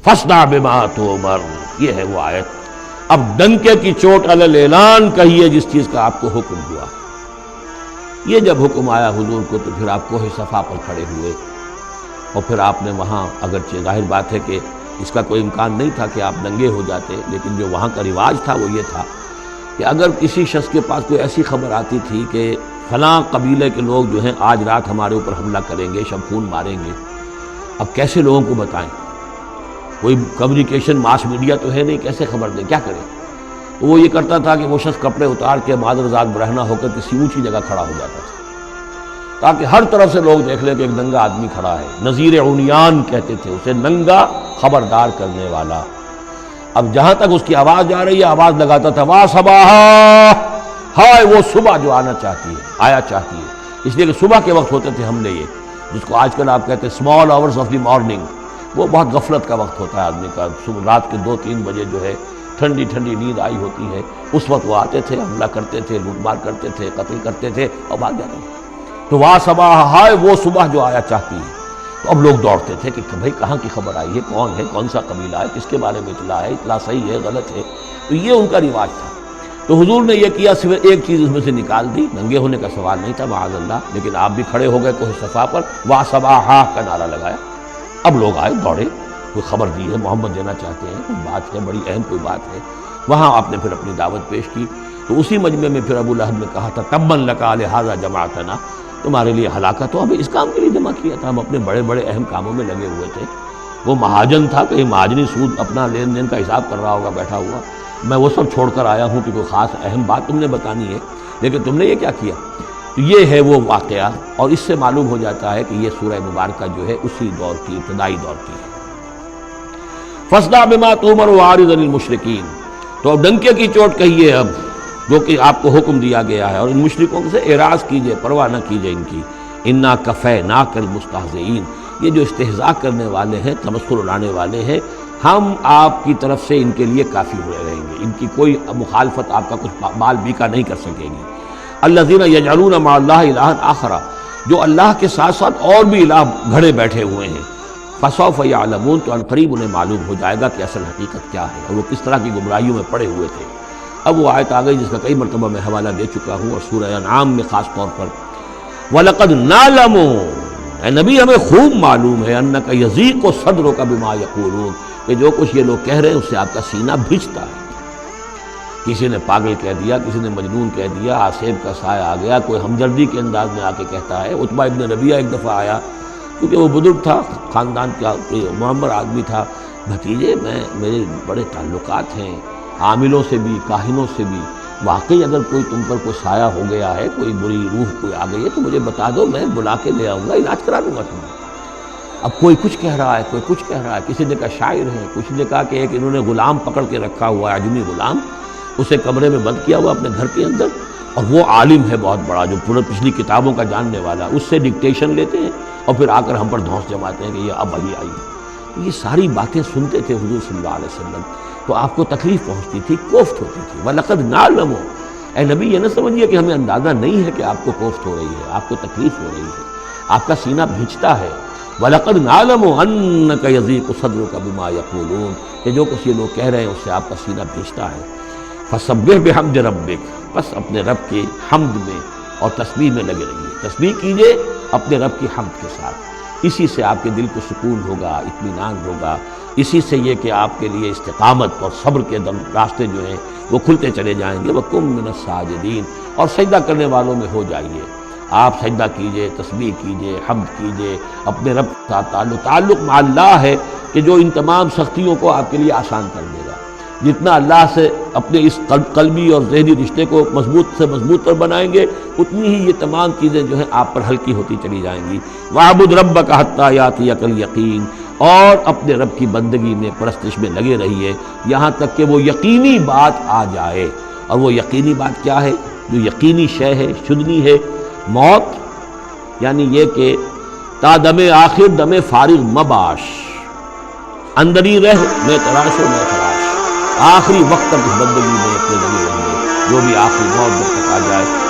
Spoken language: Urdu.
فاصدع بما تؤمر، یہ ہے وہ آیت۔ اب ڈنکے کی چوٹ علی الاعلان کہیے جس چیز کا آپ کو حکم ہوا۔ یہ جب حکم آیا حضور کو تو پھر آپ کوہ صفا پر کھڑے ہوئے، اور پھر آپ نے وہاں، اگرچہ ظاہر بات ہے کہ اس کا کوئی امکان نہیں تھا کہ آپ ننگے ہو جاتے، لیکن جو وہاں کا رواج تھا وہ یہ تھا کہ اگر کسی شخص کے پاس کوئی ایسی خبر آتی تھی کہ فلاں قبیلے کے لوگ جو ہیں آج رات ہمارے اوپر حملہ کریں گے، شب خون ماریں گے، اب کیسے لوگوں کو بتائیں؟ کوئی کمیونیکیشن ماس میڈیا تو ہے نہیں، کیسے خبر دیں، کیا کریں؟ تو وہ یہ کرتا تھا کہ وہ شخص کپڑے اتار کے معذرزاد برہنہ ہو کر کسی اونچی جگہ کھڑا ہو جاتا تھا تاکہ ہر طرف سے لوگ دیکھ لیں کہ ایک ننگا آدمی کھڑا ہے۔ نذیر عریان کہتے تھے اسے، ننگا خبردار کرنے والا۔ اب جہاں تک اس کی آواز جا رہی ہے آواز لگاتا تھا وا صباحا، ہائے وہ صبح جو آنا چاہتی ہے، آیا چاہتی ہے، اس لیے کہ صبح کے وقت ہوتے تھے حملے، یہ جس کو آج کل آپ کہتے ہیں small hours of the morning, وہ بہت غفلت کا وقت ہوتا ہے آدمی کا، صبح رات کے 2-3 بجے جو ہے ٹھنڈی ٹھنڈی نیند آئی ہوتی ہے، اس وقت وہ آتے تھے، حملہ کرتے تھے، لوٹ مار کرتے تھے، قتل کرتے تھے اور بھاگ جاتے تھے۔ تو وا صباح، ہائے وہ صبح جو آیا چاہتی ہے۔ تو اب لوگ دوڑتے تھے کہ بھائی کہاں کی خبر آئی ہے، کون ہے، کون سا قبیلہ ہے، کس کے بارے میں اطلاع ہے، اطلاع صحیح ہے غلط ہے۔ تو یہ ان کا رواج تھا۔ تو حضور نے یہ کیا، صرف ایک چیز اس میں سے نکال دی، ننگے ہونے کا سوال نہیں تھا معاذ اللہ، لیکن آپ بھی کھڑے ہو گئے کوہ صفا پر، وا صباحا کا نعرہ لگایا۔ اب لوگ آئے دوڑے، کوئی خبر دی ہے، محمد دینا چاہتے ہیں، کوئی بات ہے، بڑی اہم کوئی بات ہے۔ وہاں آپ نے پھر اپنی دعوت پیش کی۔ تو اسی مجمع میں پھر ابو لہب نے کہا تھا تبا لک لہذا جمعتنا، تمہارے لیے ہلاکت ہو، ہمیں اس کام کے لیے جمع کیا تھا، ہم اپنے بڑے بڑے اہم کاموں میں لگے ہوئے تھے۔ وہ مہاجن تھا، کہیں مہاجنی سود اپنا لین دین کا حساب کر رہا ہوگا بیٹھا ہوا، میں وہ سب چھوڑ کر آیا ہوں کہ کوئی خاص اہم بات تم نے بتانی ہے، لیکن تم نے یہ کیا کیا؟ تو یہ ہے وہ واقعہ، اور اس سے معلوم ہو جاتا ہے کہ یہ سورہ مبارکہ جو ہے اسی دور کی، ابتدائی دور کی ہے۔ فاصدع بما تؤمر واعرض عن المشرکین، تو اب ڈنکے کی چوٹ کہیے اب جو کہ آپ کو حکم دیا گیا ہے، اور ان مشرکوں سے اعراض کیجئے، پرواہ نہ کیجئے ان کی۔ انا کفیناک المستہزئین، یہ جو استہزاء کرنے والے ہیں، تمسخر اڑانے والے ہیں، ہم آپ کی طرف سے ان کے لیے کافی ہوئے رہیں گے، ان کی کوئی مخالفت آپ کا کچھ بال بیکا نہیں کر سکے گی۔ الذین یجعلون مع اللہ الہا آخر، جو اللہ کے ساتھ ساتھ اور بھی الہ گھڑے بیٹھے ہوئے ہیں، فسوف یعلمون، تو عنقریب انہیں معلوم ہو جائے گا کہ اصل حقیقت کیا ہے اور وہ کس طرح کی گمراہیوں میں پڑے ہوئے تھے۔ اب وہ آیت آ گئی جس کا کئی مرتبہ میں حوالہ دے چکا ہوں، اور سورہ انعام میں خاص طور پر وَلَقَدْ نَعْلَمُ، اے نبی ہمیں خوب معلوم ہے، أَنَّكَ يَضِيقُ صَدْرُكَ بِمَا يَقُولُونَ، کہ جو کچھ یہ لوگ کہہ رہے ہیں اس سے آپ کا سینہ بھیجتا ہے۔ کسی نے پاگل کہہ دیا، کسی نے مجنون کہہ دیا، آسیب کا سایہ آ گیا، کوئی ہمدردی کے انداز میں آ کے کہتا ہے۔ عتبہ ابن ربیعہ ایک دفعہ آیا، کیونکہ وہ بزرگ تھا، خاندان کا معمر آدمی تھا، بھتیجے میرے بڑے تعلقات ہیں عاملوں سے بھی، کاہنوں سے بھی، واقعی اگر کوئی تم پر کوئی سایہ ہو گیا ہے، کوئی بری روح کوئی آ گئی ہے تو مجھے بتا دو، میں بلا کے لے آؤں گا، علاج کرا دوں گا تمہیں۔ اب کوئی کچھ کہہ رہا ہے، کوئی کچھ کہہ رہا ہے، کسی نے کہا شاعر ہے، کسی نے کہا کہ ایک انہوں نے غلام پکڑ کے رکھا ہوا ہے، عجمی غلام، اسے کمرے میں بند کیا ہوا اپنے گھر کے اندر، اور وہ عالم ہے بہت بڑا جو پورے پچھلی کتابوں کا جاننے والا، اس سے ڈکٹیشن لیتے ہیں اور پھر آ کر ہم پر دھونس جماتے ہیں کہ یہ اب وحی آئی۔ یہ ساری باتیں سنتے تھے حضور صلی اللہ علیہ وسلم، تو آپ کو تکلیف پہنچتی تھی، کوفت ہوتی تھی۔ وَلَقَدْ نَعْلَمُ، اے نبی یہ نہ سمجھیے کہ ہمیں اندازہ نہیں ہے کہ آپ کو کوفت ہو رہی ہے، آپ کو تکلیف ہو رہی ہے، آپ کا سینہ بھیجتا ہے۔ وَلَقَدْ نَعْلَمُ أَنَّكَ يَضِيقُ صَدْرُكَ بِمَا يَقُولُونَ، کہ جو کچھ یہ لوگ کہہ رہے ہیں اس سے آپ کا سینہ بھیجتا ہے۔ فَسَبِّحْ بِحَمْدِ رَبِّكَ، بس اپنے رب کی حمد میں اور تسبیح میں لگے رہیے، تسبیح کیجئے اپنے رب کی حمد کے ساتھ، اسی سے آپ کے دل کو سکون ہوگا، اطمینان ہوگا، اسی سے یہ کہ آپ کے لیے استقامت اور صبر کے راستے جو ہیں وہ کھلتے چلے جائیں گے۔ وَقُم مِّنَ الساجدین، اور سجدہ کرنے والوں میں ہو جائیے، آپ سجدہ کیجئے، تسبیح کیجئے، حمد کیجئے، اپنے رب کے ساتھ تعلق مع اللہ ہے کہ جو ان تمام سختیوں کو آپ کے لیے آسان کر دے گا۔ جتنا اللہ سے اپنے اس قلبی اور ذہنی رشتے کو مضبوط سے مضبوط پر بنائیں گے، اتنی ہی یہ تمام چیزیں جو ہیں آپ پر ہلکی ہوتی چلی جائیں گی۔ وَاعْبُدْ رَبَّكَ حَتَّىٰ يَأْتِيَكَ الْيَقِينُ، اور اپنے رب کی بندگی میں، پرستش میں لگے رہیے یہاں تک کہ وہ یقینی بات آ جائے۔ اور وہ یقینی بات کیا ہے؟ جو یقینی شے ہے، شدنی ہے، موت، یعنی یہ کہ تا دم آخر دم فارغ مباش، اندری رہ میں تراش و میں خراش، آخری وقت تک اس بندگی میں اپنے لگے رہیے، جو بھی آخری موت جب تک آ جائے۔